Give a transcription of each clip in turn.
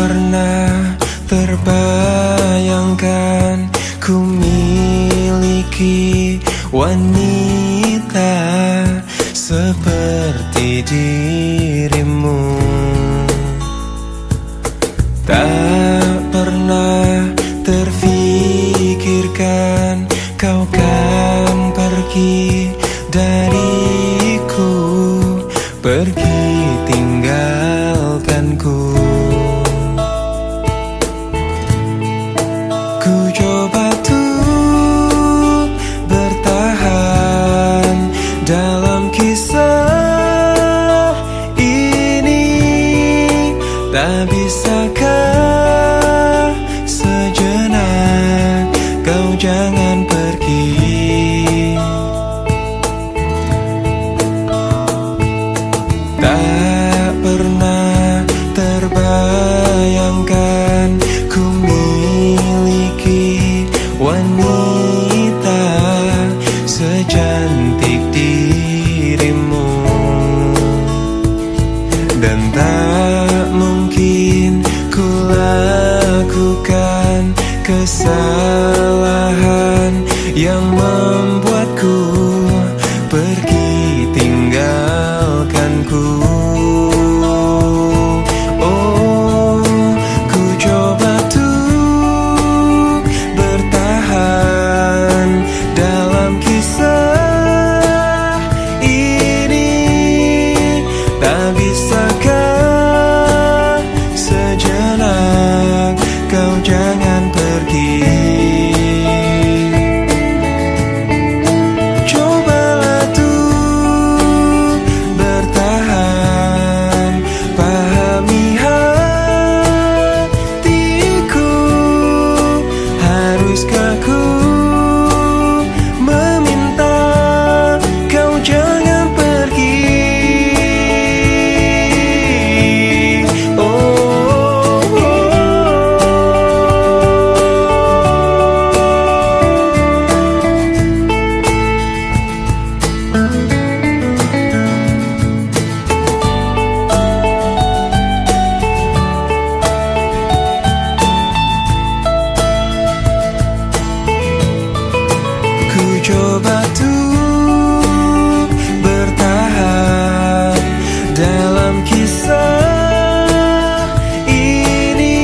pernah terbayangkan ku miliki wanita seperti dirimu. Tak pernah terfikirkan kau kan pergi dariku, pergi tinggalkanku. Ku coba tuh bertahan dalam kisah ini. Tak bisakah sejenak kau jangan pergi? Tak pernah terbayangkan ku miliki wanita secantik dirimu. Dan tak mungkin ku lakukan kesalahan yang membuatku pergi tinggalkanku. Oh, ku coba tuh bertahan dalam kisah ini. Tak bisakah sejenak kau jangan pergi? Cobalah tuh bertahan, pahami hatiku. Haruskah ku meminta kau jangan pergi? Ku coba tuh bertahan dalam kisah ini.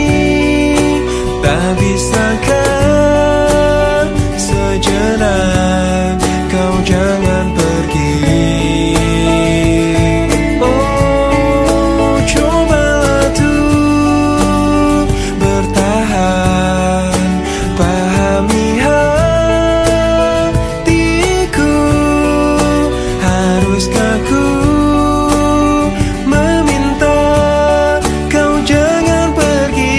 Tak bisakah sejenak kau jangan pergi? Oh, cobalah tuh bertahan, pahami hatiku. Haruskah ku meminta kau jangan pergi?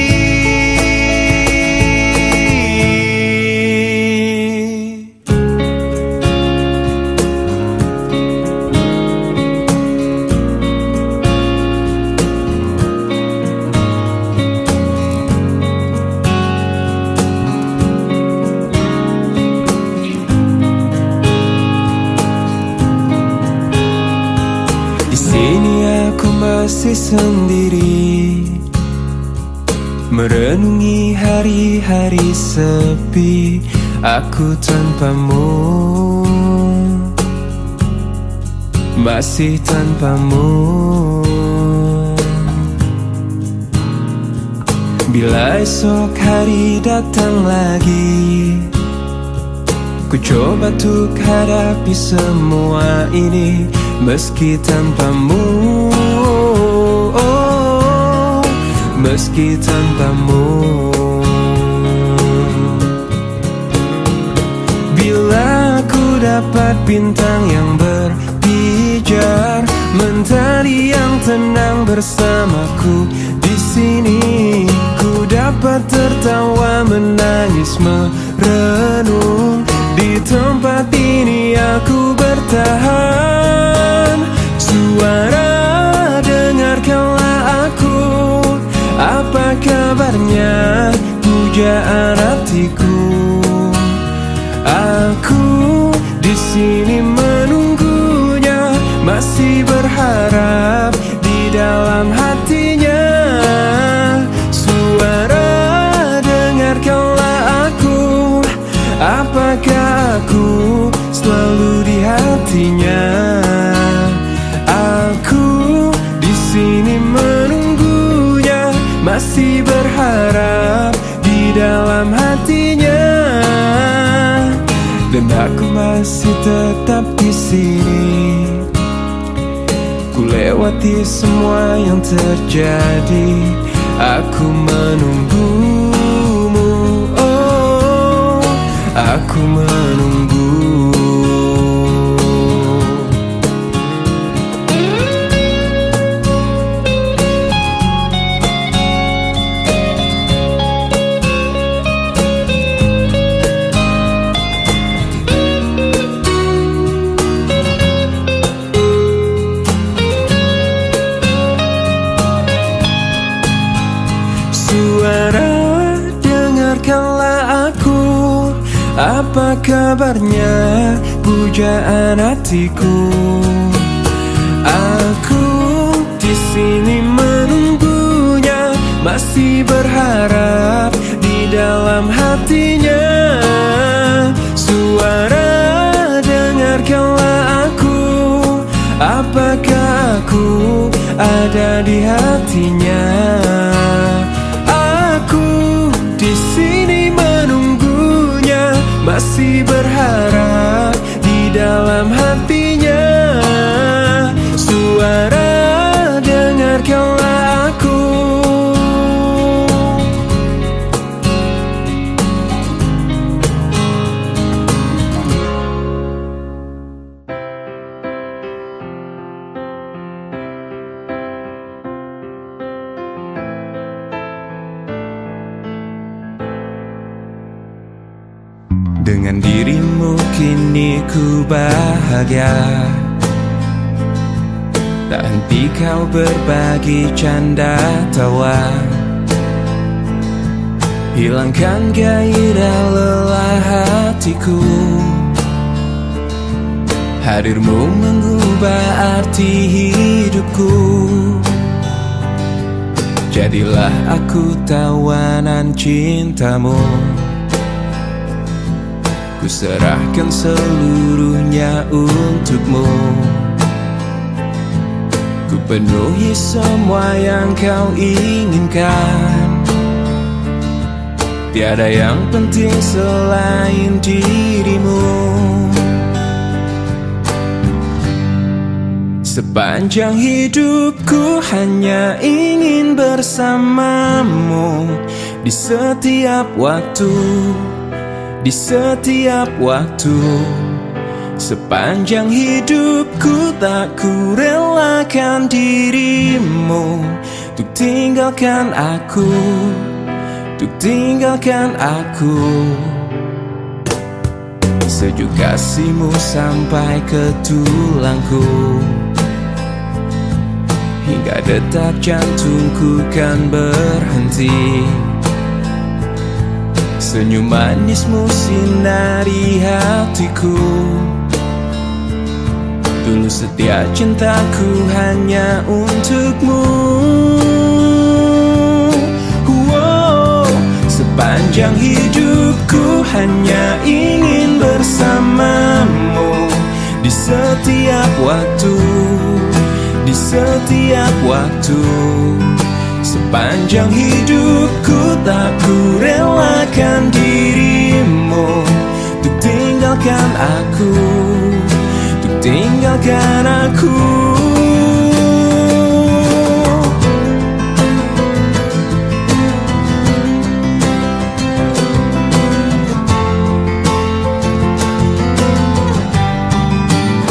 Di sini aku masih sendiri, merenungi hari-hari sepi aku tanpamu, masih tanpamu. Bila esok hari datang lagi, ku coba untuk hadapi semua ini meski tanpamu. Oh, meski tanpamu. Bila ku dapat bintang yang berpijar, mentari yang tenang bersamaku di sini, ku dapat tertawa, menangis, merenung. Di tempat ini aku bertahan. Suara, dengarkanlah aku. Apa kabarnya, pujaan hatiku? Aku di sini menunggunya, masih berharap di dalam hatinya. hatinya. Aku di sini menunggunya, masih berharap di dalam hatinya. Dan aku masih tetap di sini, ku lewati semua yang terjadi. Aku menunggumu, oh, aku menunggu. Suara, dengarkanlah aku. Apa kabarnya, pujaan hatiku? Aku di sini menunggunya, masih berharap di dalam hatinya. Suara, dengarkanlah aku. Apakah aku ada di hatinya? Di sini menunggunya, masih berharap di dalam hatinya. Suara, dengarkanlah aku. Dengan dirimu kini ku bahagia, tak henti kau berbagi canda tawa, hilangkan gairah lelah hatiku. Hadirmu mengubah arti hidupku. Jadilah aku tawanan cintamu, ku serahkan seluruhnya untukmu. Ku penuhi semua yang kau inginkan, tiada yang penting selain dirimu. Sepanjang hidupku hanya ingin bersamamu, di setiap waktu, di setiap waktu. Sepanjang hidupku tak ku relakan dirimu, untuk tinggalkan aku, untuk tinggalkan aku. Sejuk kasihmu sampai ke tulangku, hingga detak jantungku kan berhenti. Senyum manismu sinari hatiku, tulus setia cintaku hanya untukmu. Sepanjang hidupku hanya ingin bersamamu, di setiap waktu, di setiap waktu. Sepanjang hidupku tak ku relakan dirimu, untuk tinggalkan aku, untuk tinggalkan aku.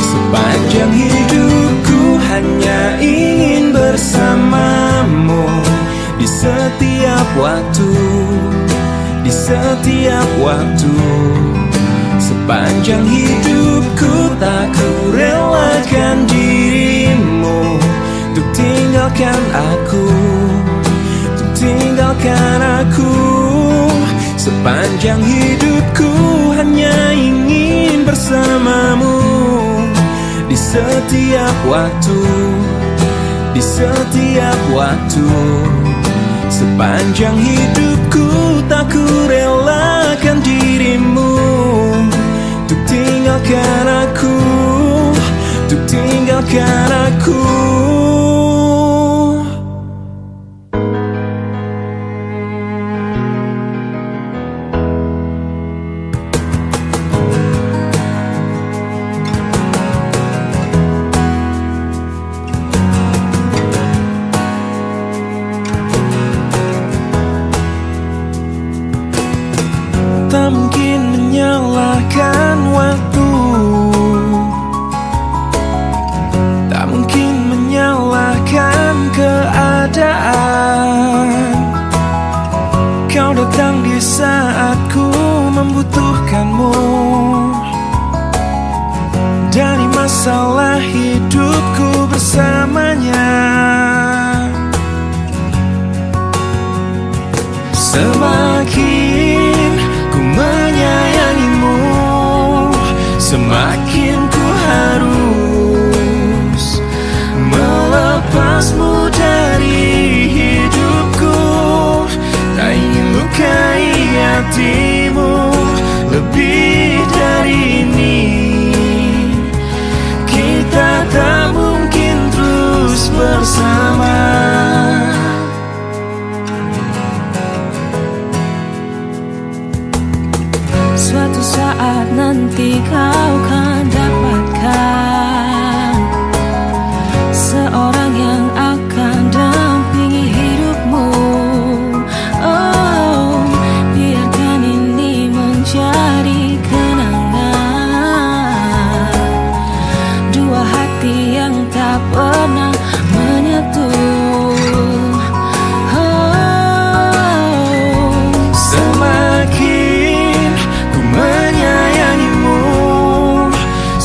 Sepanjang hidupku hanya ingin bersamamu, di setiap waktu, di setiap waktu. Sepanjang hidupku tak ku relakan dirimu, untuk tinggalkan aku, untuk tinggalkan aku. Sepanjang hidupku hanya ingin bersamamu, di setiap waktu, di setiap waktu. Sepanjang hidupku tak ku relakan dirimu, untuk tinggalkan aku, untuk tinggalkan aku. Tak mungkin menyalahkan waktu, tak mungkin menyalahkan keadaan. Kau datang di saat ku membutuhkanmu. Dari masalah hidupku bersamanya, semakin ku menyayangimu, semakin ku harus melepasmu dari hidupku. Tak ingin lukai hatimu lebih dari ini. Kita tak mungkin terus bersama. Suatu saat nanti kau kan dapatkan seorang yang akan dampingi hidupmu. Oh, biarkan ini menjadi kenangan dua hati yang tak pernah menyatu.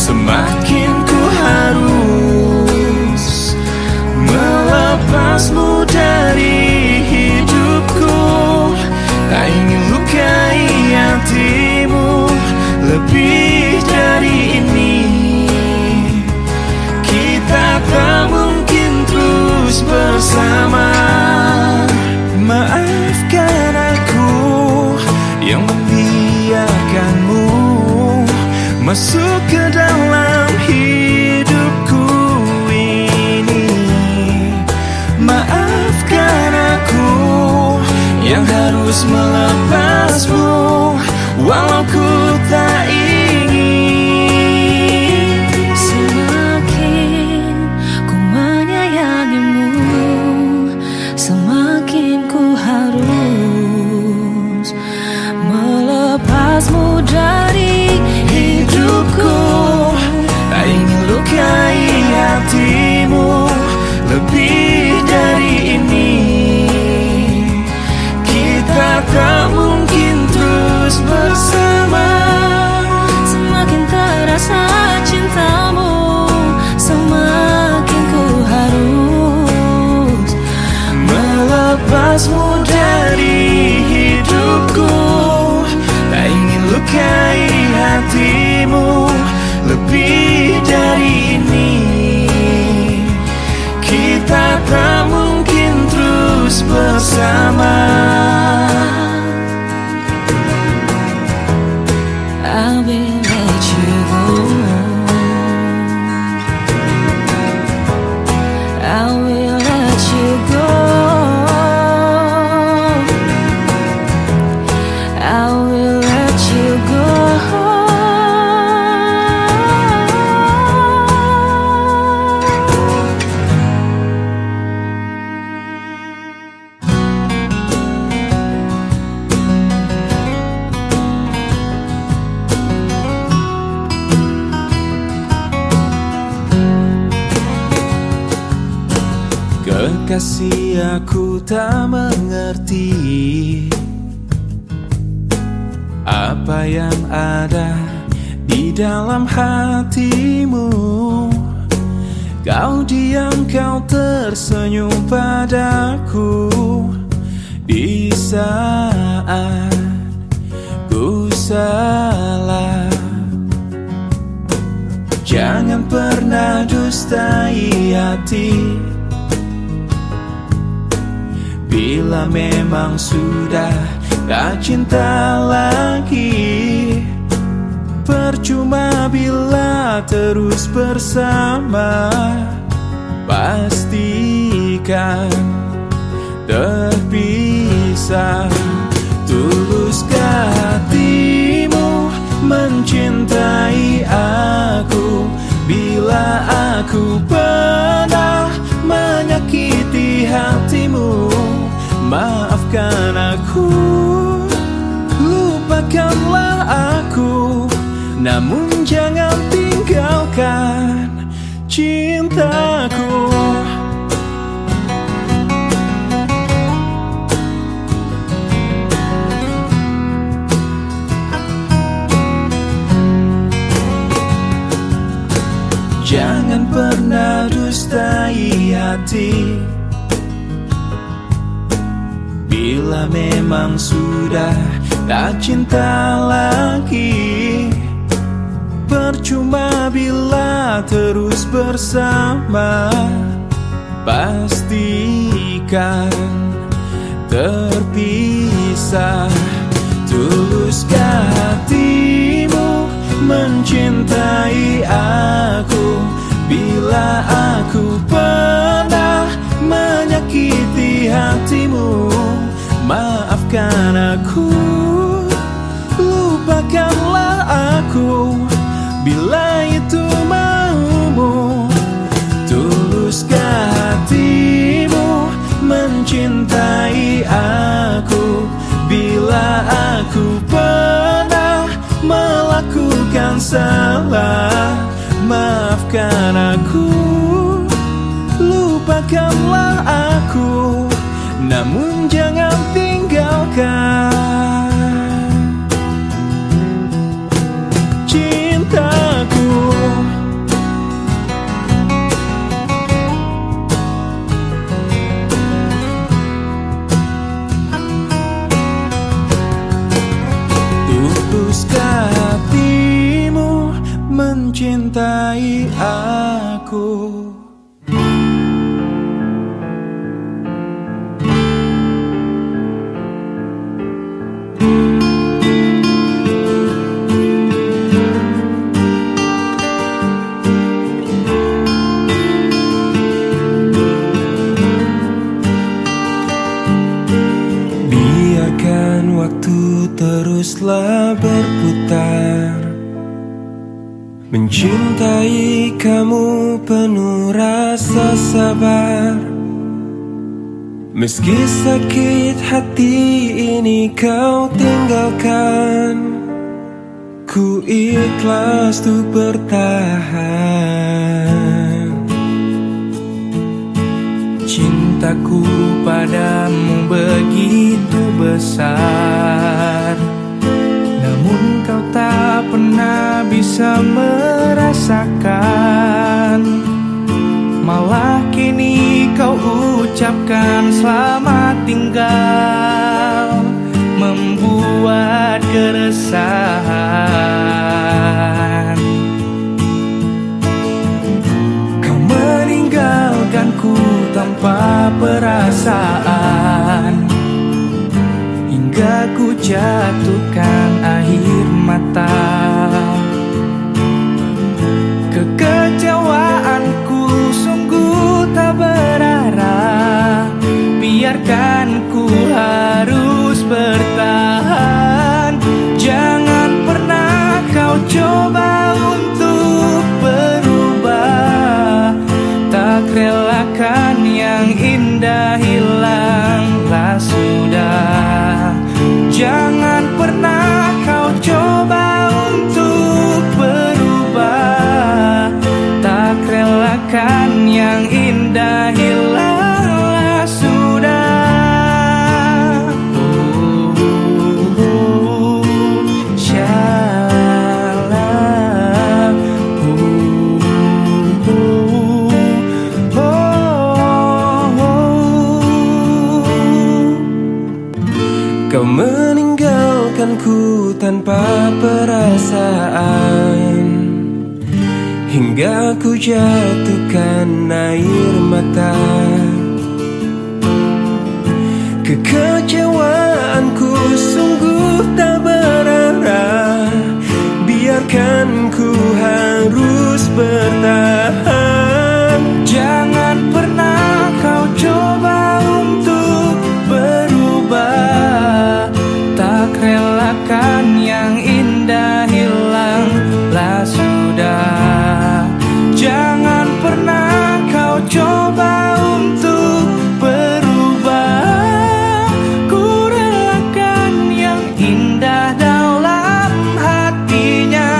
Semakin ku harus melepasmu dari hidupku. Tak ingin lukai hatimu lebih dari ini. Kita tak mungkin terus bersama. Maafkan aku yang membiarkanmu masuk ke dalam hidupku ini. Maafkan aku yang harus melepasmu walau ku tak ingin. Semakin ku menyayangimu, semakin ku harus melepasmu dari hidupku. Tak ingin lukai hatimu lebih dari ini. Kita tak mungkin terus bersama. Semakin terasa cintamu, semakin ku harus melepasmu dari hidupku. Tak ingin lukai hatimu lebih dari ini. Kita tak mungkin terus bersama. I will let you go. I will let you go. I will let you go. Kekasih, aku tak mengerti apa yang ada di dalam hatimu. Kau diam, kau tersenyum padaku di saat ku salah. Jangan pernah dustai hati. Bila memang sudah tak cinta lagi, Percuma bila terus bersama, pastikan terpisah. Tuluskah hatimu mencintai aku? Bila aku pernah menyakiti hatimu, maafkan aku, lupakanlah aku, namun jangan tinggalkan cintaku. Jangan pernah dustai hati. Bila memang sudah tak cinta lagi, percuma bila terus bersama, pastikan terpisah. Tuluskah hatimu mencintai aku? Bila aku pernah menyakiti hatimu, maafkan aku, lupakanlah aku, bila itu maumu. Tuluskah hatimu mencintai aku? Bila aku pernah melakukan salah, maafkan aku, lupakanlah aku, namun jangan tinggalkan cintaku. Tuluskah hatimu mencintai aku? Biarkan waktu teruslah berputar, mencintai kamu penuh rasa sabar. Meski sakit hati ini kau tinggalkan, ku ikhlas untuk bertahan. Cintaku padamu begitu besar, namun kau tak pernah bisa merasakan. Malah kini kau ucapkan selamat tinggal, membuat keresahan. Kau meninggalkanku tanpa perasaan, hingga ku jatuhkan air mata. Kekecewaanku sungguh tak berarah, biarkan ku harus bertahan. Jangan pernah kau coba untuk berubah, tak relakan yang indah hilanglah sudah. Jangan pernah kau coba untuk berubah, tak relakan yang indah hilanglah sudah. Shalom. Kau meninggalkanku tanpa perasaan, hingga ku jatuhkan air mata. Kekecewaanku sungguh tak berarah, biarkan bertahan. Jangan pernah kau coba untuk berubah. Tak relakan yang indah hilanglah sudah. Jangan pernah kau coba untuk berubah. Ku relakan yang indah dalam hatinya.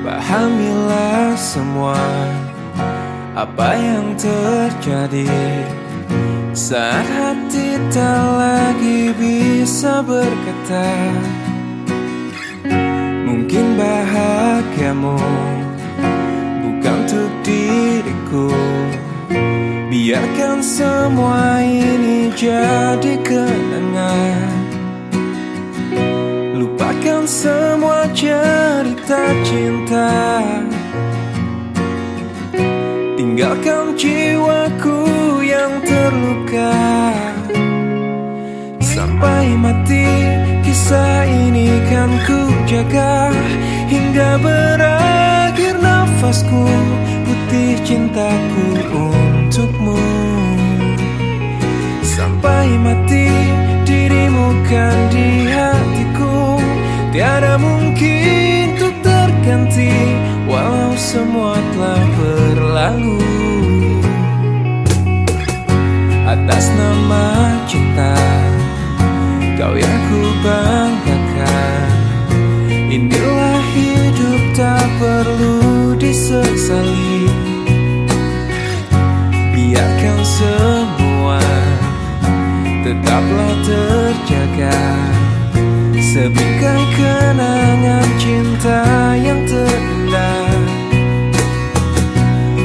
Pahamilah semua apa yang terjadi saat hati tak lagi bisa berkata. Mungkin bahagiamu bukan untuk diriku. Biarkan semua ini jadi kenangan. Lupakan semua cerita cinta. Tinggalkan jiwaku yang terluka. Sampai mati kisah ini kan ku jaga. Hingga berakhir nafasku, putih cintaku untukmu. Sampai mati dirimu kan di hatiku. Tiada mungkin untuk terganti walau semua telah berlalu. Atas nama cinta kau yang ku banggakan. Inilah hidup tak perlu disesali. Biarkan semua tetaplah terjaga. Sebingkai kenangan cinta yang terindah.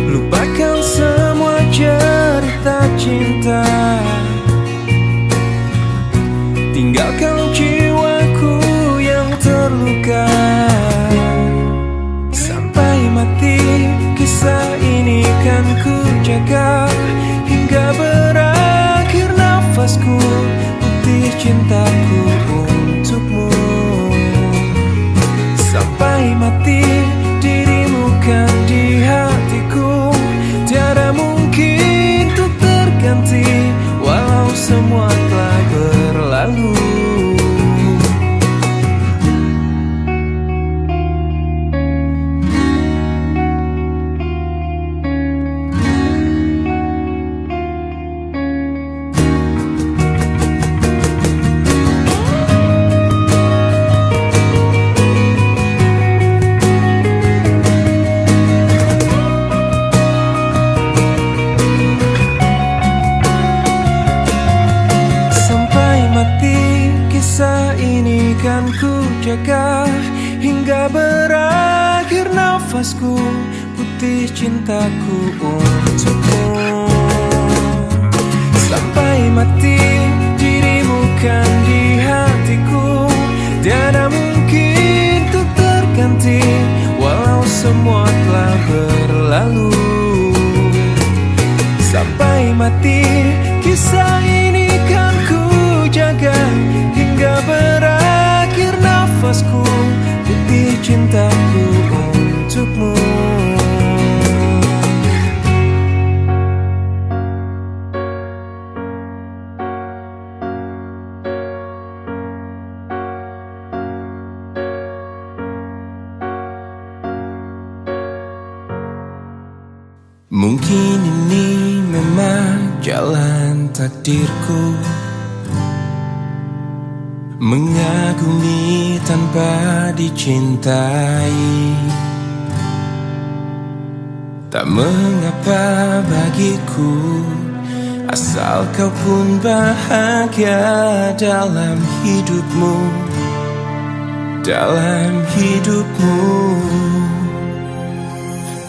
Lupakan semua cerita cinta. Tinggalkan jiwaku yang terluka. Sampai mati kisah ini kan ku jaga. Hingga berakhir nafasku, putih cintaku untukmu. Sampai mati dirimu kan di hatiku. Tiada mungkin untuk terganti walau semua telah berlalu. Kisah ini kan ku jaga. Hingga berakhir nafasku, putih cintaku untukmu. Sampai mati dirimu kan di hatiku. Tiada mungkin untuk terganti walau semua telah berlalu. Sampai mati kisah ini kan ku jaga. Hingga berakhir nafasku, putih cintaku untukmu. Mungkin ini memang jalan takdirku, mengagumi tanpa dicintai. Tak mengapa bagiku, asal kau pun bahagia dalam hidupmu, dalam hidupmu.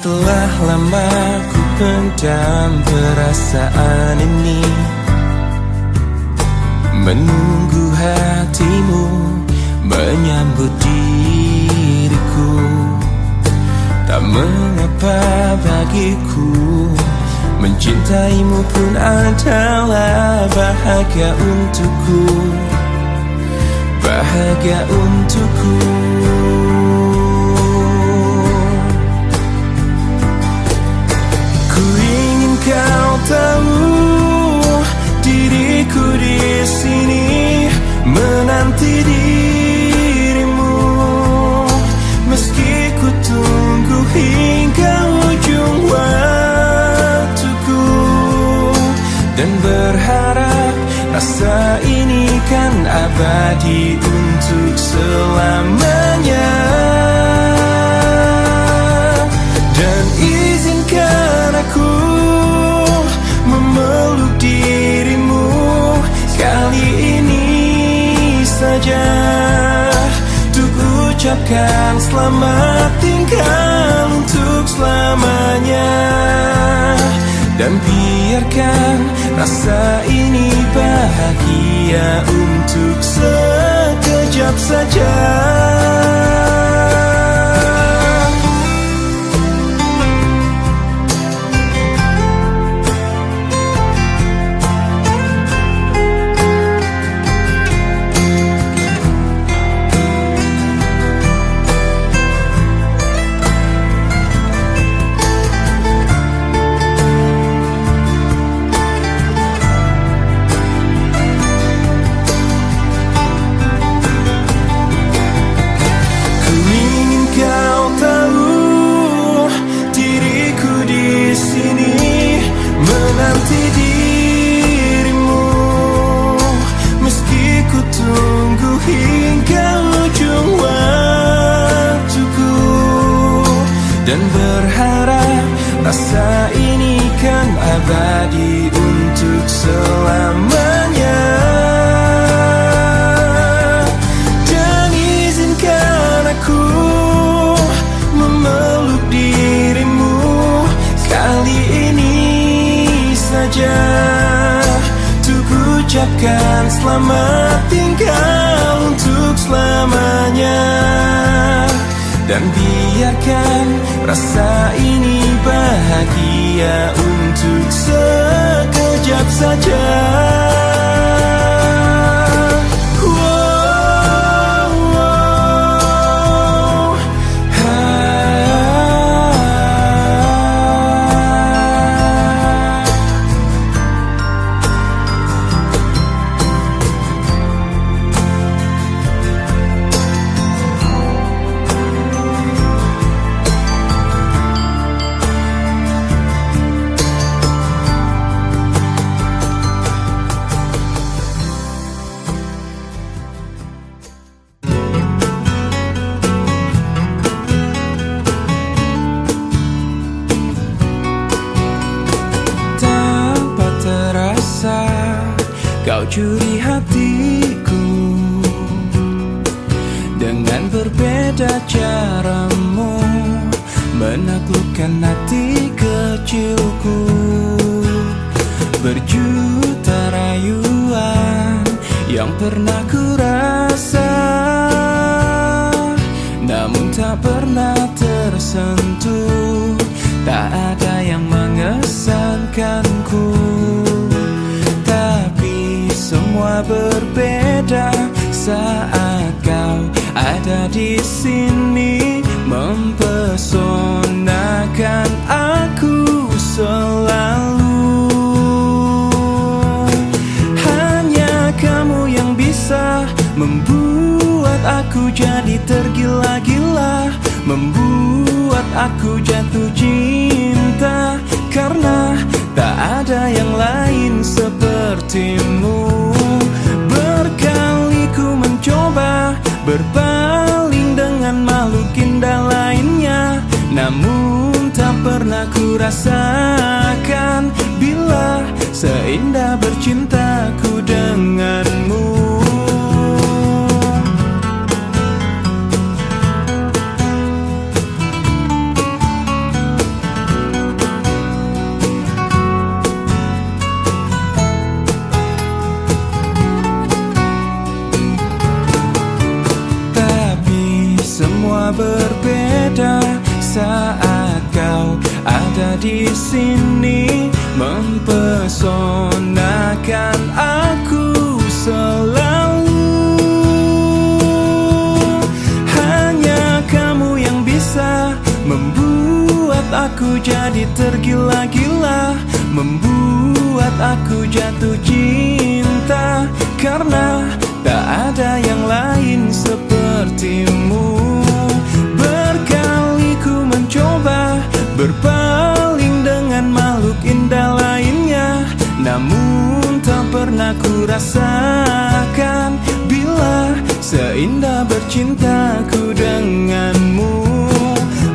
Telah lama ku pendam perasaan ini, menunggu hatimu menyambut diriku. Tak mengapa bagiku, mencintaimu pun adalah bahagia untukku, bahagia untukku. Ku ingin kau tahu, diriku di sini menanti dirimu, meski ku tunggu hingga ujung waktuku, dan berharap rasa ini kan abadi untuk selamanya. Dan izinkan aku memeluk dirimu kali ini saja, untuk ucapkan selamat tinggal untuk selamanya. Dan biarkan rasa ini bahagia untuk sekejap saja. Dan berharap rasa ini kan abadi untuk selamanya. Dan izinkan aku memeluk dirimu kali ini saja, untuk ucapkan selamat tinggal untuk selamanya. Dan biarkan rasa ini bahagia untuk sekejap saja. Kau curi hatiku dengan berbeda caramu, menaklukkan hati kecilku. Berjuta rayuan yang pernah ku rasa, namun tak pernah tersentuh. Tak ada yang mengesankanku, tapi semua berbeda saat kau ada di sini, mempesonakan aku selalu. Hanya kamu yang bisa membuat aku jadi tergila-gila, membuat aku jatuh cinta, karena tak tak ada yang lain sepertimu. Berkali ku mencoba berpaling dengan makhluk indah lainnya, namun tak pernah ku rasakan bila seindah bercintaku denganmu. Semua berbeda saat kau ada di sini, mempesonakan aku selalu. Hanya kamu yang bisa membuat aku jadi tergila-gila, membuat aku jatuh cinta, karena tak ada yang lain sepertimu. Berkali ku mencoba berpaling dengan makhluk indah lainnya, namun tak pernah ku rasakan bila seindah bercintaku denganmu.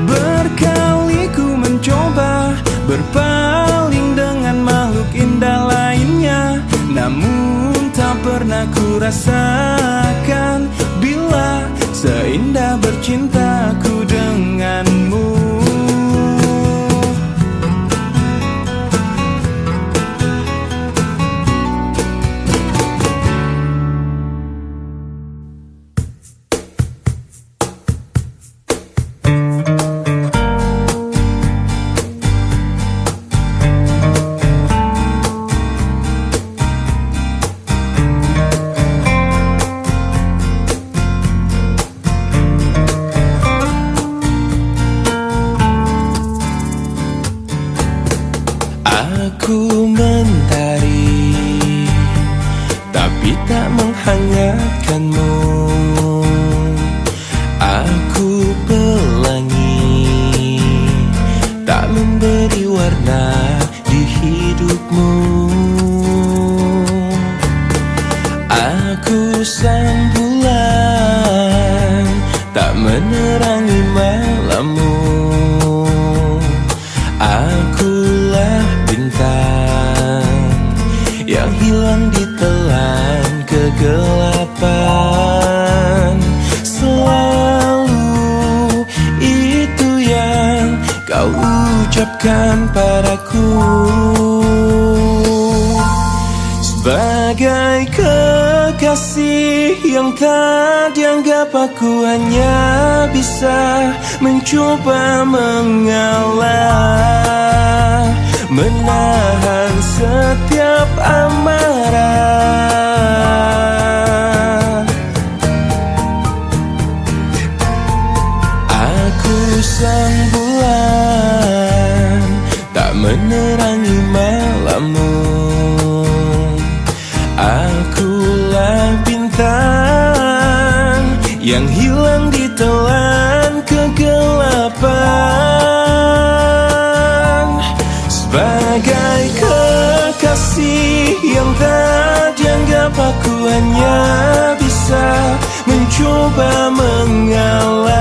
Berkali ku mencoba berpaling dengan makhluk indah lainnya, namun tak pernah ku rasakan bila seindah bercintaku denganmu. Aku mentari, tapi tak menghangatkanmu. Aku pelangi, tak memberi warna di hidupmu. Aku sang bulan, tak menerangi malammu. Akulah bintang yang hilang ditelan kegelapan. Selalu itu yang kau ucapkan padaku, sebagai kekasih yang tak dianggap. Aku hanya bisa mencoba mengalah, menahan setiap amarah. Aku sang bulan, tak menerangi malammu. Akulah bintang yang hilang ditelan kegelapan. Sebagai kekasih yang tak dianggap, aku hanya bisa mencoba mengalah,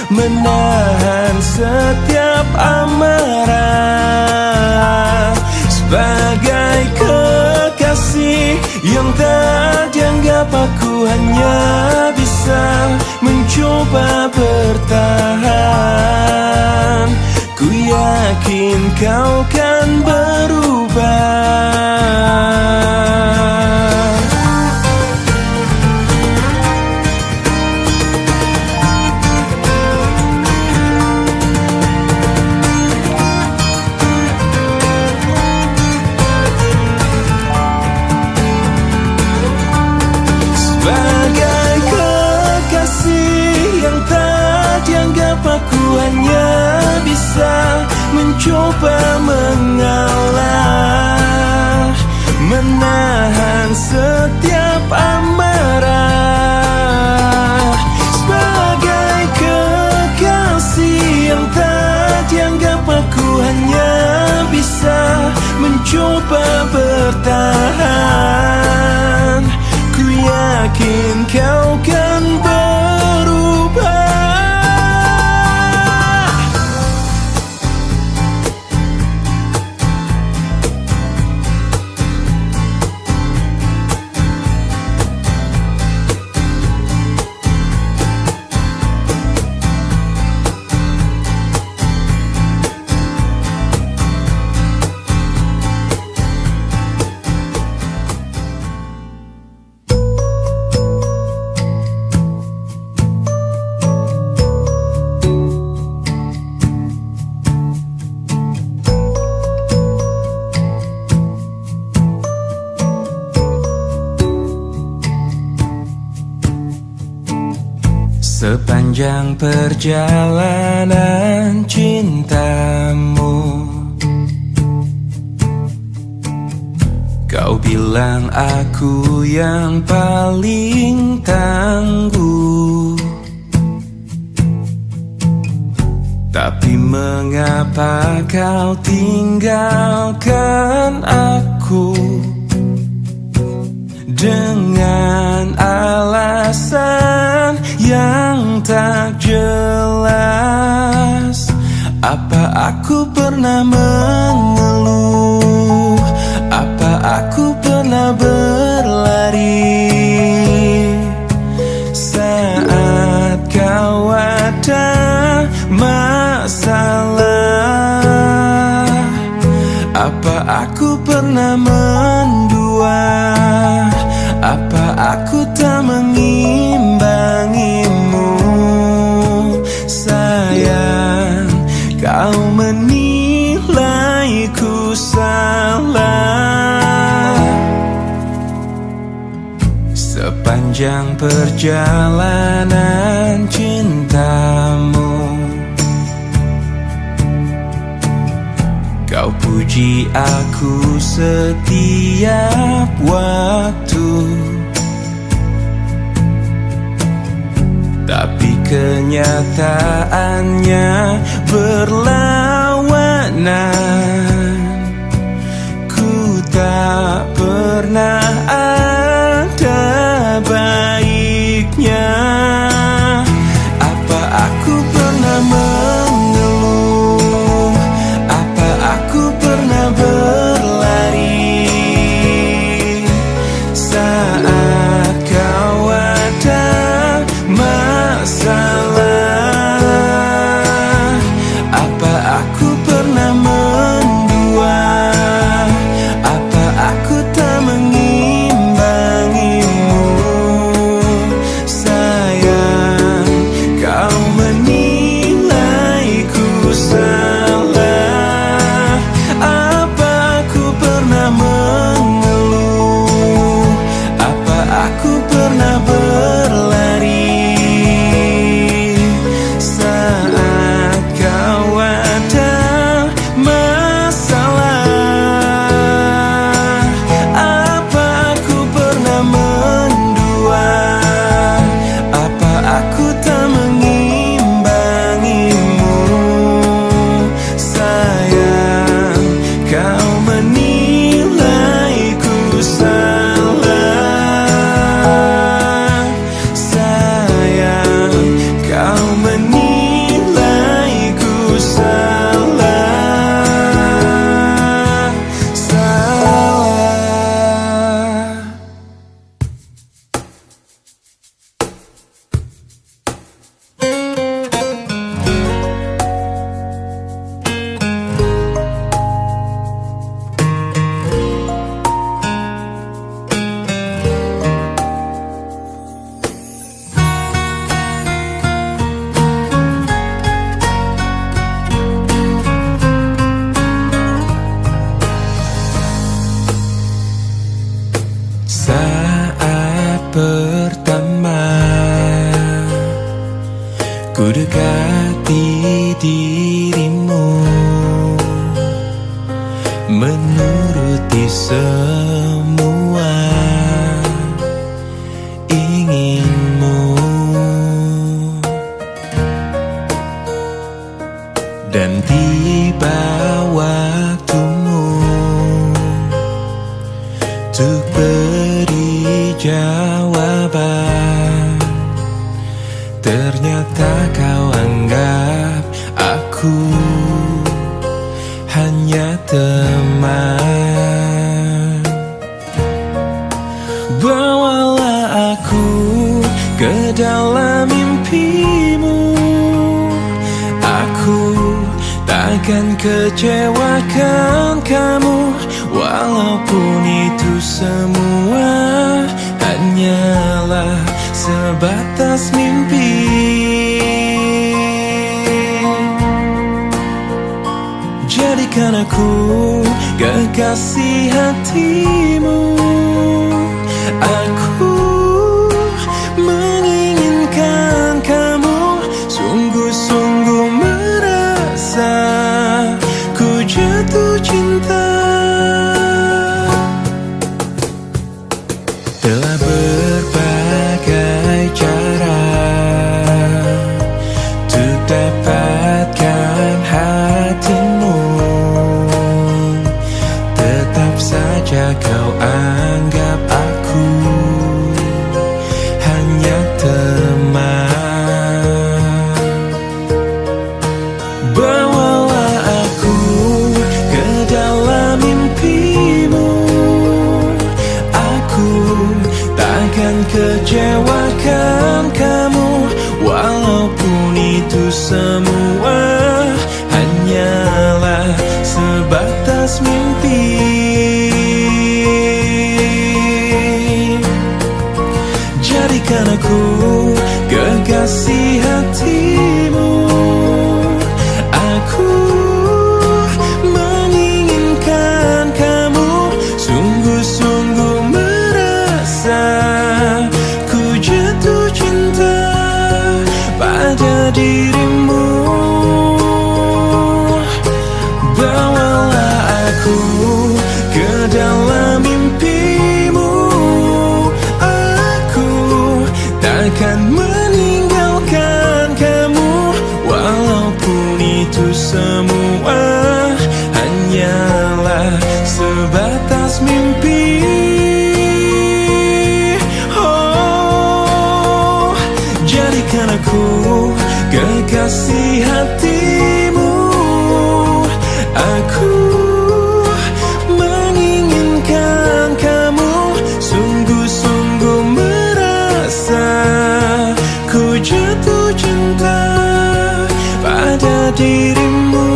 menahan setiap amarah. Sebagai kekasih yang tak dianggap, aku hanya bisa mencoba bertahan. Ku yakin kau kan berubah. Sebagai kekasih yang tak dianggap, aku hanya bisa mencoba mengalah, menahan setiap amarah. Sebagai kekasih yang tak dianggap, aku hanya bisa bertahan. Ku yakin kau kan berubah. Sepanjang perjalanan cintamu, kau bilang aku yang paling tangguh. Tapi mengapa kau tinggalkan aku dengan alasan yang tak jelas? Apa aku pernah mengeluh? Apa aku pernah berlari saat kau ada masalah? Apa aku pernah mendua? Apa aku tak mengimbangimu? Sayang, kau menilaiku salah. Sepanjang perjalanan cintamu, kau puji aku setiap waktu. Tapi kenyataannya berlawanan. Ku tak pernah ada baiknya. Apa aku pernah mengeluh? Apa aku pernah berlari saat kau ada masalah? Apa aku pernah mendua? Apa aku tak mengimbangimu? Sayang, kau menilaiku salah. Apa aku pernah mengeluh? Apa aku pernah berlari saat kau ada masalah? Apa aku pernah mendua? Apa aku tak mengimbangimu? Sayang, kau menilaiku salah. Sayang, kau menilaiku salah. Salah. Saat pertama ku dekati dirimu, menuruti semua inginmu, dan tiba waktumu kau anggap aku hanya teman. Bawalah aku ke dalam mimpimu. Aku takkan kecewakan kamu, walaupun itu semua hanyalah sebatas mimpi. Jadikan aku kekasih hatimu. Aku menginginkan kamu, sungguh-sungguh merasa ku jatuh cinta. Telah berbagai cara untuk dapatkan hatimu, tetap saja kau anggap aku hanya teman. Bawalah aku ke dalam mimpimu. Aku takkan kecewakan kamu, walaupun itu semua hanyalah sebatas mimpi. Jadikan aku kekasih hatimu. Aku menginginkan kamu, sungguh-sungguh merasa ku jatuh cinta pada dirimu. Bawalah aku ke dalam mimpimu. Aku takkan meninggalkan kamu, walaupun itu semua hanyalah sebatas mimpi. Oh, jadikan aku kekasih hatimu. Aku menginginkan kamu, sungguh-sungguh merasa ku jatuh cinta pada dirimu.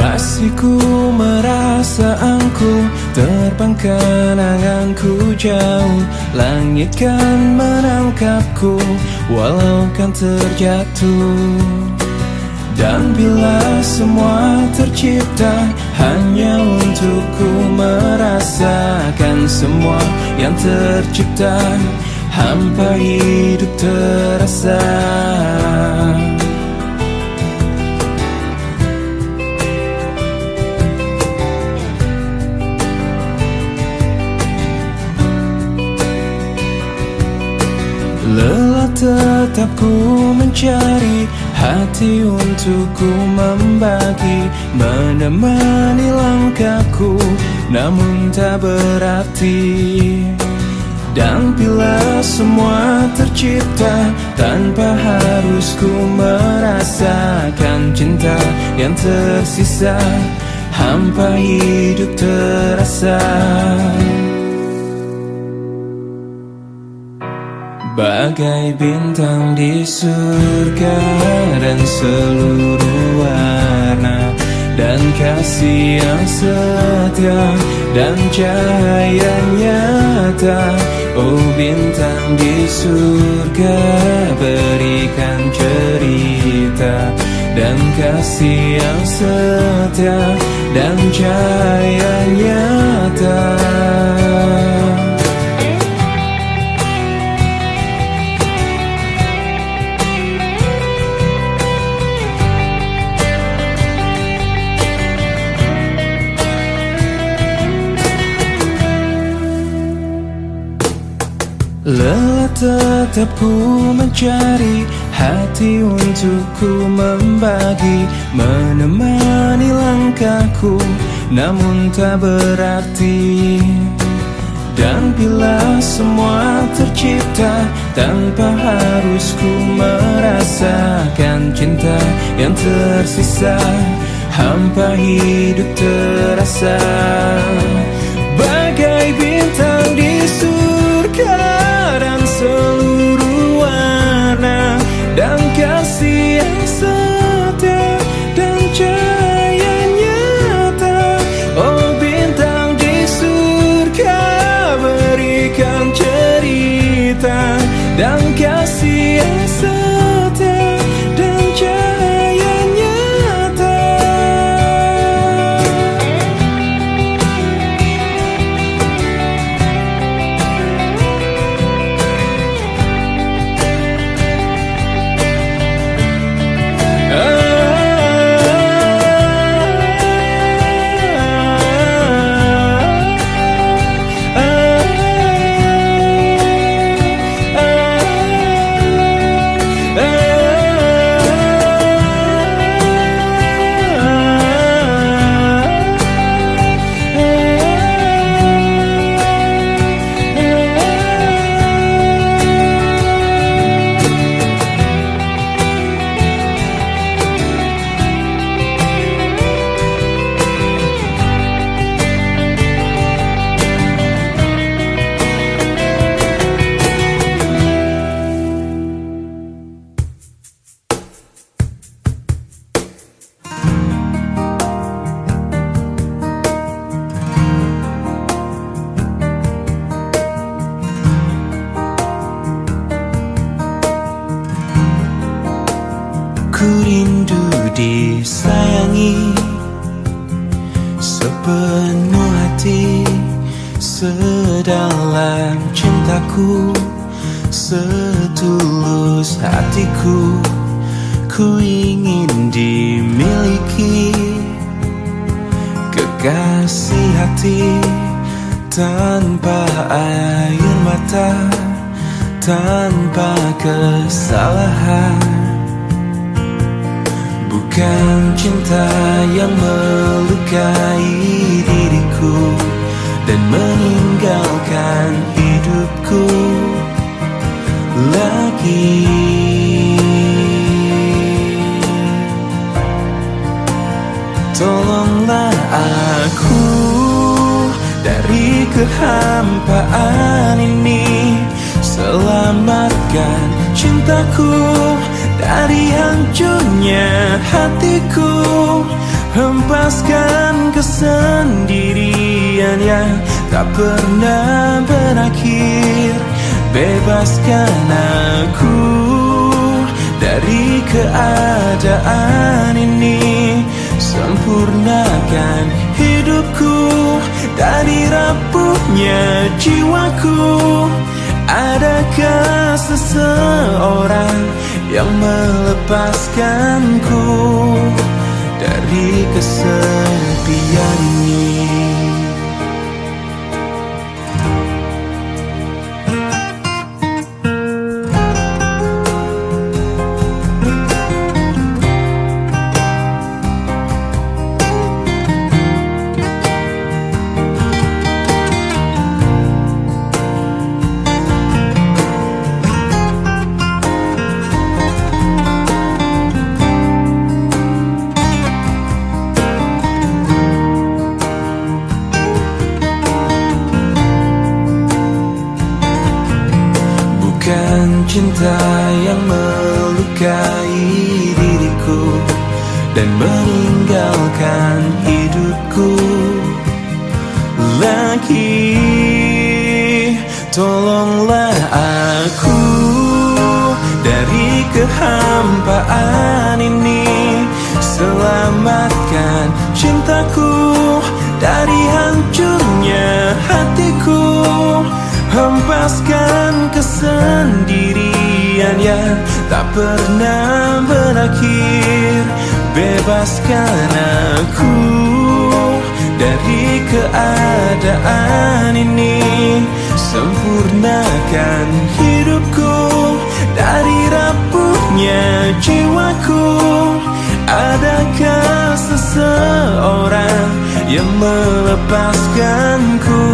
Masih ku merasa aku terbang kenanganku jauh. Langit kan menangkapku walau kan terjatuh. Dan bila semua tercipta hanya untukku merasakan semua yang tercipta, hampa hidup terasa. Lelah tetap ku mencari hati untuk ku membagi, menemani langkahku namun tak berarti. Dan bila semua tercipta tanpa harus ku merasakan cinta yang tersisa, hampa hidup terasa. Bagai bintang di surga dan seluruh warna, dan kasih yang setia dan cahaya nyata. Oh bintang di surga, berikan cerita dan kasih yang setia dan cahaya nyata. Lelah tetap ku mencari hati untuk ku membagi, menemani langkahku namun tak berarti. Dan bila semua tercipta tanpa harus ku merasakan cinta yang tersisa, hampa hidup terasa bagai bintang di surga dan seluruh warna dan kasih yang setia dan cahaya nyata. Oh bintang di surga, berikan cerita dan kasih yang setia dan cahaya nyata. Ku rindu disayangi sepenuh hati, sedalam cintaku, setulus hatiku. Ku ingin dimiliki kekasih hati, tanpa air mata, tanpa kesalahan. Bukan cinta yang melukai diriku dan meninggalkan hidupku lagi. Tolonglah aku dari kehampaan ini, selamatkan cintaku dari hancurnya hatiku, hempaskan kesendirian yang tak pernah berakhir. Bebaskan aku dari keadaan ini, sempurnakan hidupku dari rapuhnya jiwaku. Adakah seseorang yang melepaskanku dari kesepian ini? Bukan cinta yang melukai diriku dan meninggalkan hidupku lagi. Tolonglah aku dari kehampaan ini, selamatkan cintaku dari hancurnya hatiku, hempaskan kesendirian yang tak pernah berakhir. Bebaskan aku dari keadaan ini, sempurnakan hidupku. Dari rapuhnya jiwaku, adakah seseorang yang melepaskanku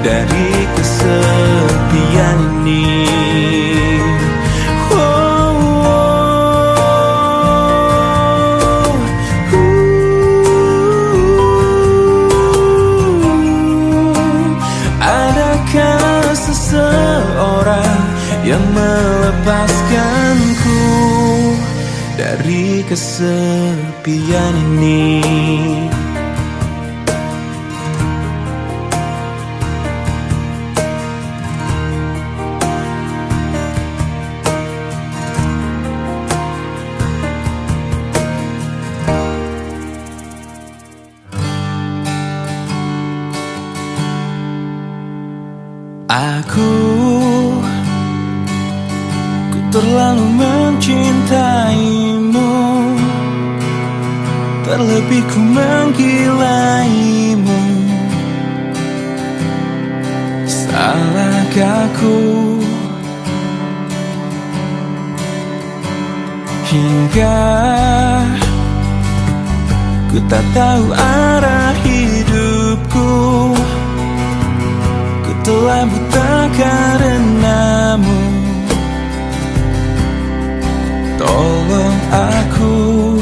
dari kesepian ini? Adakah seseorang yang melepaskanku dari kesepian ini? Aku terlalu mencintaimu, terlebih ku menggilaimu. Salahkah aku hingga ku tak tahu arah hidupku? Ku telah buta karenamu. Tolong aku,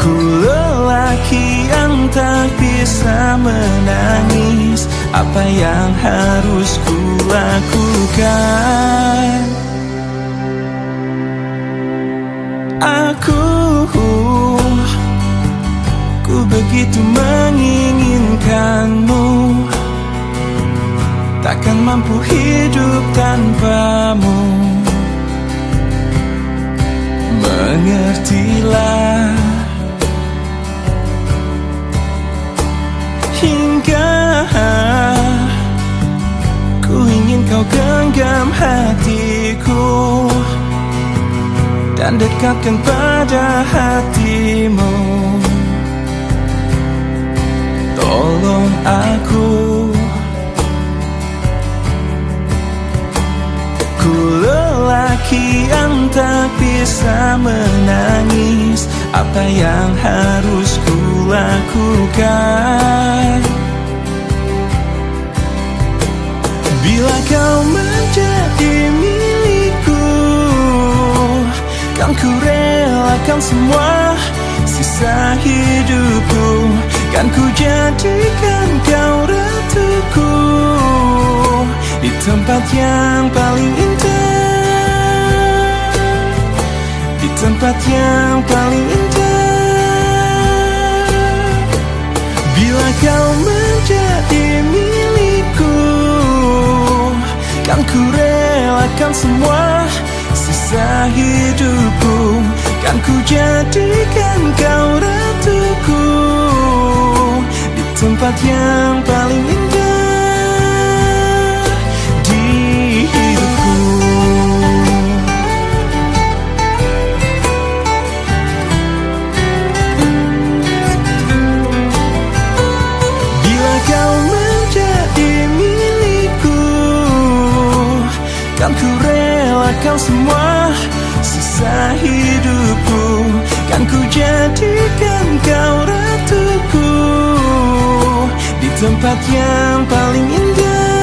ku lelaki yang tak bisa menangis. Apa yang harus ku lakukan? Ku begitu menginginkanmu, takkan mampu hidup tanpamu. Mengertilah, hingga ku ingin kau genggam hatiku dan dekatkan pada hatimu. Tolong aku, ku lelaki yang tak bisa menangis. Apa yang harus ku lakukan? Bila kau menjadi milikku, kan ku relakan semua sisa hidupku. Kan ku jadikan kau ratuku di tempat yang paling indah, di tempat yang paling indah. Bila kau menjadi milikku, kan ku relakan semua sisa hidupku. Kan ku jadikan kau ratuku di tempat yang paling indah di hidupku. Bila kau menjadi milikku, kan ku relakan semua sisa hidupku. Kan ku jadikan kau ratuku di tempat yang paling indah,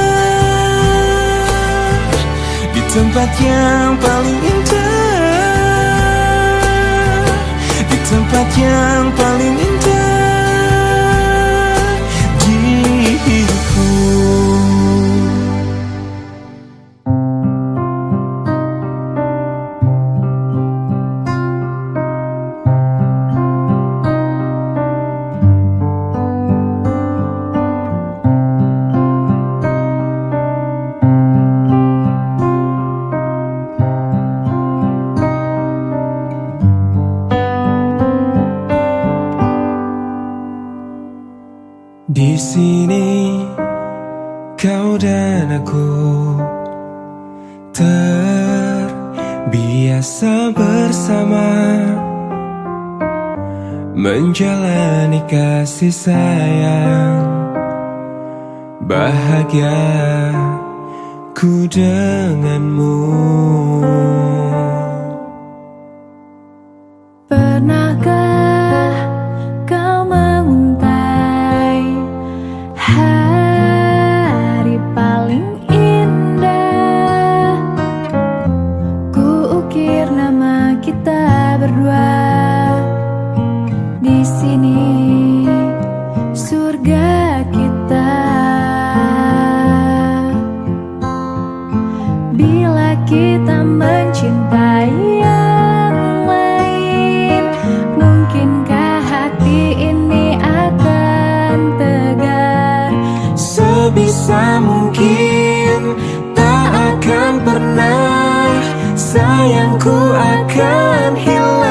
di tempat yang paling indah, di tempat yang paling indah di hidupku. Di sini kau dan aku terbiasa bersama. menjalani kasih sayang. Bahagia ku denganmu. Pernahkah kau menguntai hari paling indah? Ku ukir nama kita berdua di sini, surga kita. Bila kita mencintai yang lain, mungkinkah hati ini akan tegar? Sebisa mungkin tak akan pernah sayangku akan hilang.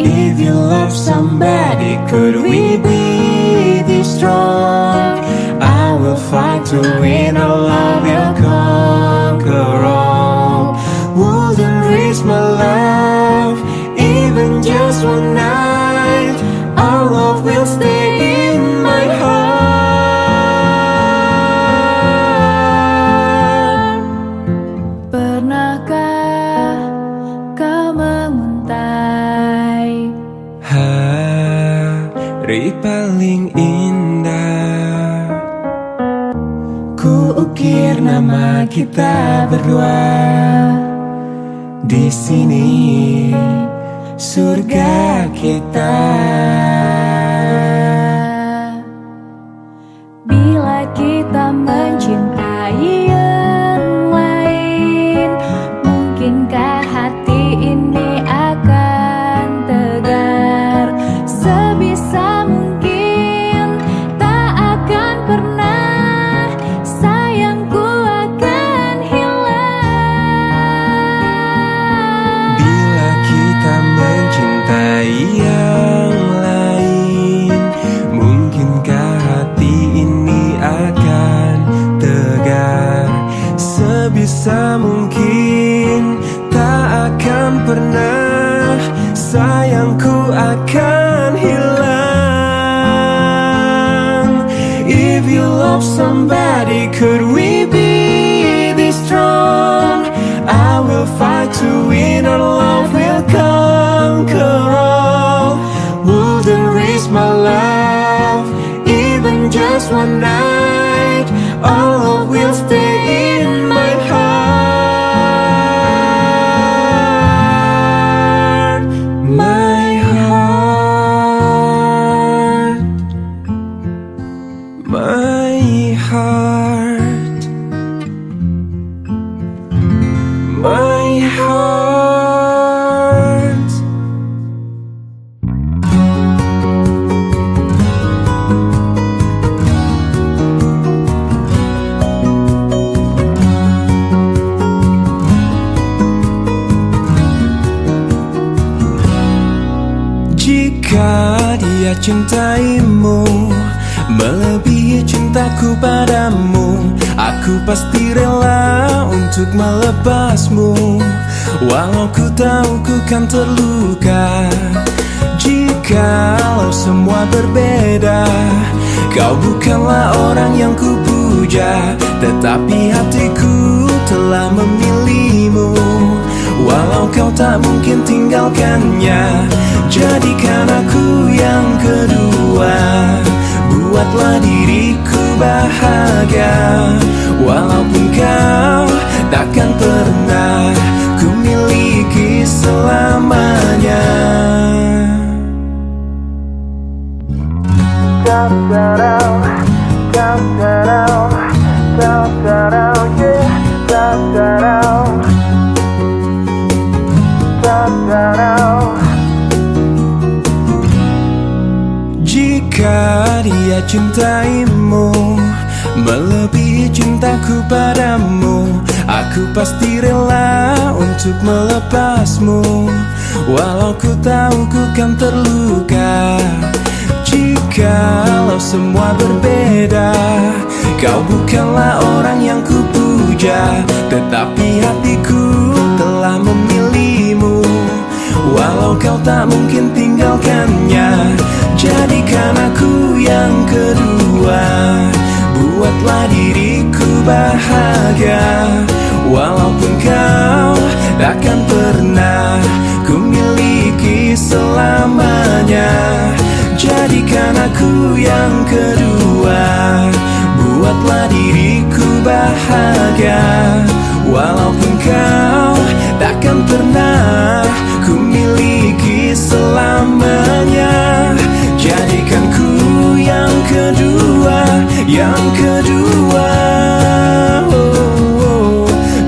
If you love somebody, could we be this strong? I will fight to win, our love will conquer all. Wouldn't risk my love, even just one night. Our love will stay in my heart. Pernahkah kau menguntai hari paling indah? Ku ukir nama kita berdua di sini, surga kita. bila kita mencintai yang lain, mungkinkah hati ini akan tegar? Sebisa mungkin tak akan pernah sayangku akan hilang. Bila kita mencintai yang lain, mungkinkah hati ini akan tegar? Sebisa mungkin tak akan pernah sayangku akan hilang. If you love somebody, could we be this strong? I will fight to win, our love will conquer all. Wouldn't risk my love, even just one night. Our love will stay in my heart. My heart. My heart. My heart. Jika dia cintaimu melebihi cintaku padamu, aku pasti rela untuk melepasmu. Walau ku tahu ku kan terluka. Jikalau semua berbeda, kau bukanlah orang yang ku puja, tetapi hatiku telah memilihmu. Walau kau tak mungkin tinggalkannya, jadikan aku yang kedua. Buatlah diriku bahagia, walaupun kau takkan pernah ku miliki selamanya. Jika dia cintaimu melebihi cintaku padamu, aku pasti rela untuk melepasmu. Walau ku tahu ku kan terluka. Jikalau semua berbeda, kau bukanlah orang yang ku puja, tetapi hatiku telah memilihmu. Walau kau tak mungkin tinggalkannya, jadikan aku yang kedua. Buatlah diriku bahagia, walaupun kau takkan pernah ku miliki selamanya. Jadikan aku yang kedua, buatlah diriku bahagia, walaupun kau takkan pernah ku miliki selamanya. Jadikan ku yang kedua, yang kedua,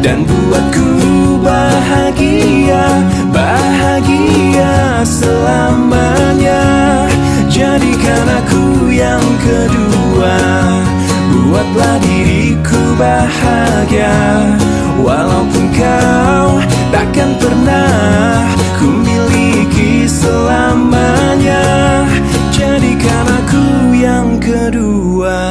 dan buatku bahagia, bahagia selamanya. Jadikan aku yang kedua, buatlah diriku bahagia, walaupun kau takkan pernah ku miliki selamanya. Jadikan aku yang kedua.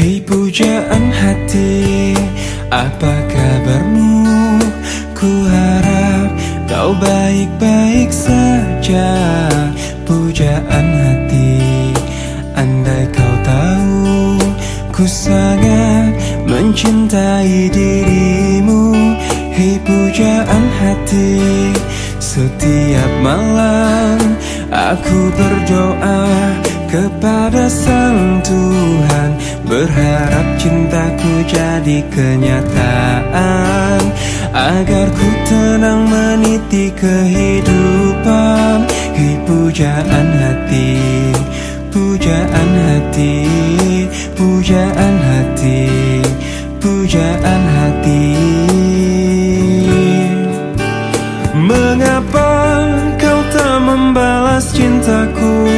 Hei pujaan hati, apa kabarmu? Ku harap kau baik-baik saja. Pujaan hati, andai kau tahu ku sangat mencintai dirimu. Hei pujaan hati, setiap malam aku berdoa kepada Sang Tuhan, berharap cintaku jadi kenyataan, agar ku tenang meniti kehidupan. Hei pujaan hati, pujaan hati, pujaan hati, pujaan hati. Mengapa kau tak membalas cintaku?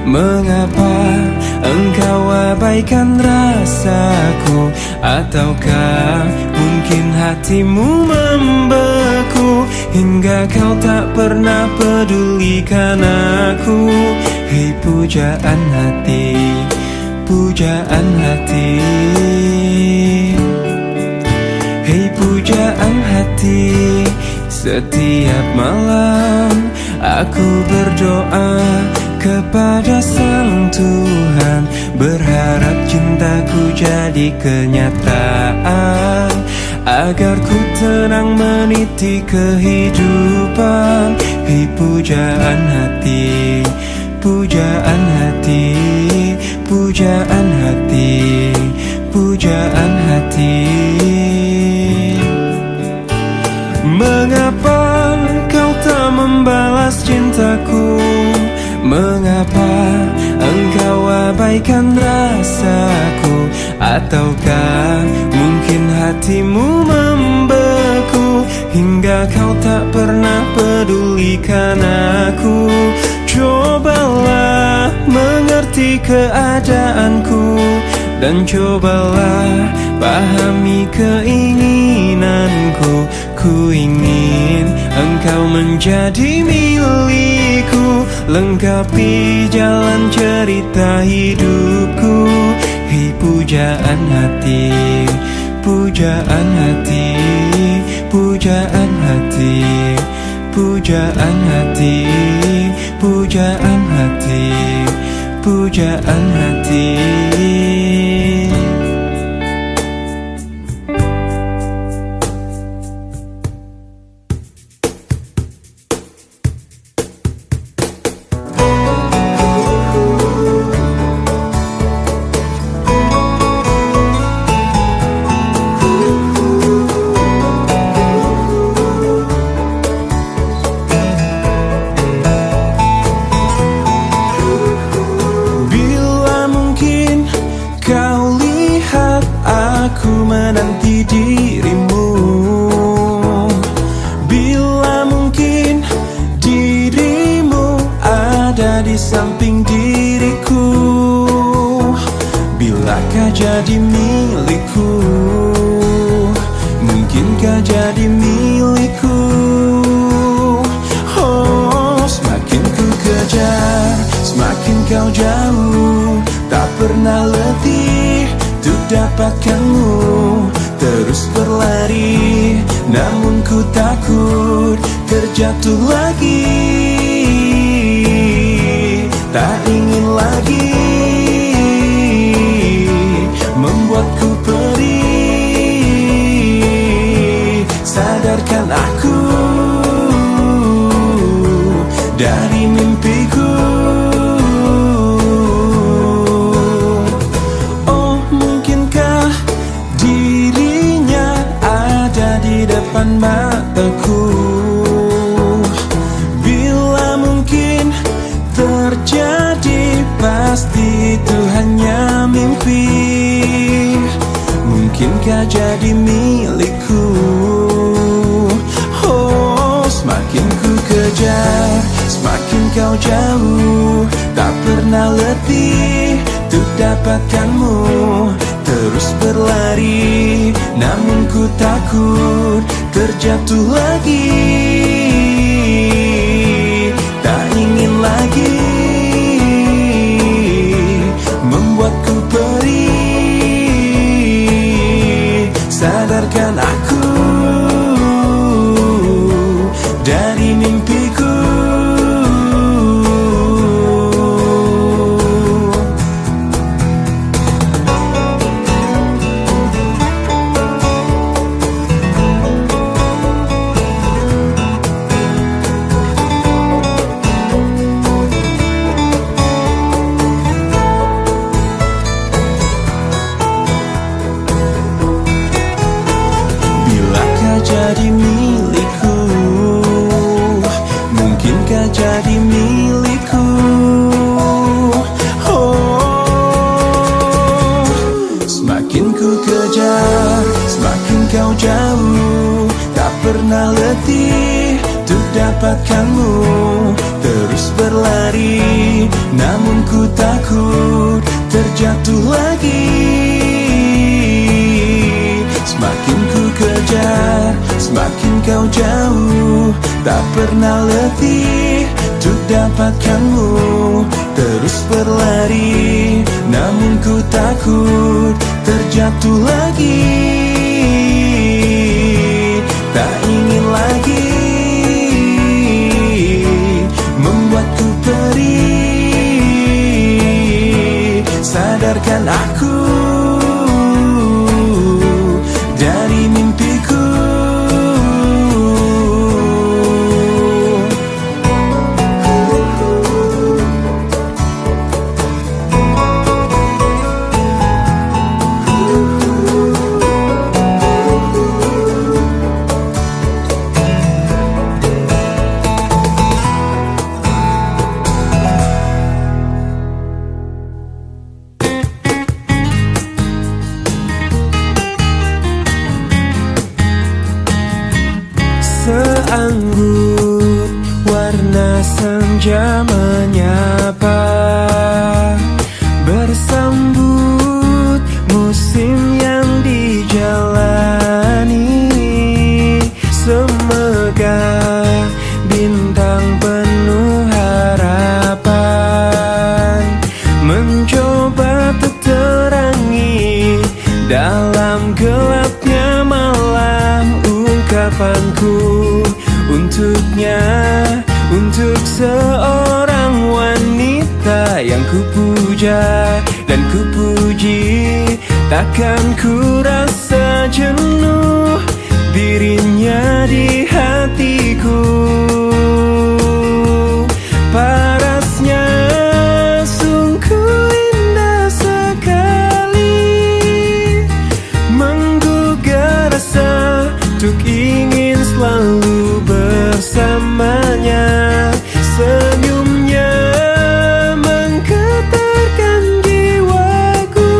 Mengapa engkau abaikan rasaku? Ataukah mungkin hatimu membeku, hingga kau tak pernah pedulikan aku? Hei pujaan hati, pujaan hati. Hei pujaan hati, setiap malam aku berdoa kepada Sang Tuhan, berharap cintaku jadi kenyataan, agar ku tenang meniti kehidupan. Hei pujaan hati, pujaan hati, pujaan hati, pujaan hati. Mengapa kau tak membalas cintaku? Mengapa engkau abaikan rasaku? Ataukah mungkin hatimu membeku, hingga kau tak pernah pedulikan aku? Cobalah mengerti keadaanku, dan cobalah pahami keinginanku. Ku ingin engkau menjadi milikku, lengkapi jalan cerita hidupku. Hei pujaan hati, pujaan hati, pujaan hati, pujaan hati, pujaan hati, pujaan hati. Aku menanti dirimu, bila mungkin dirimu ada di samping diriku. Bilakah jadi milikku? Mungkinkah jadi milikku? Oh, semakin ku kejar, semakin kau jauh. Tak pernah letih untuk dapatkanmu. Terus berlari, namun ku takut terjatuh lagi. Tak ingin lagi membuatku perih. Sadarkan aku dari mimpiku. Oh, mungkinkah dirinya ada di depan mataku? Bila mungkin terjadi, pasti itu hanya mimpi. Mungkinkah jadi milikku? Oh, semakin ku kejar, semakin kau jauh. Tak pernah letih untuk dapatkanmu. Terus berlari, namun ku takut terjatuh lagi. Tak ingin lagi membuatku perih. Sadarkan aku dari mimpiku. Jadi milikku, mungkinkah jadi milikku? Oh, semakin ku kejar, semakin kau jauh. Tak pernah letih untuk dapatkanmu. Terus berlari, namun ku takut terjatuh lagi. Semakin ku kejar, semakin kau jauh. Tak pernah letih untuk dapatkanmu. Terus berlari, namun ku takut terjatuh lagi. Tak ingin lagi membuatku perih. Sadarkan aku dari mimpiku. Seanggun warna senja menyapa, bersambut musim yang dijalani. Semegah bintang penuh harapan, mencoba terterangi dalam gelapnya malam. Ungkapanku untuknya, untuk seorang wanita yang kupuja dan kupuji. Takkan ku rasa jenuh dirinya di hatiku. Parasnya sungguh indah sekali, menggugah rasa untuk ingin selalu bersamanya. Senyumnya menggetarkan jiwaku,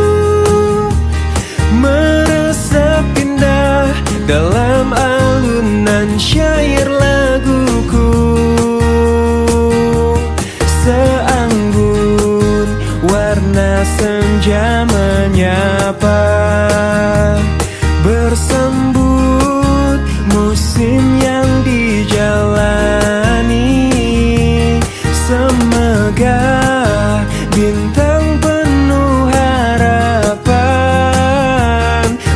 meresap indah dalam alunan syair lagu.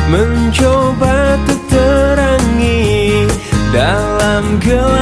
mencoba untuk terangi dalam gelap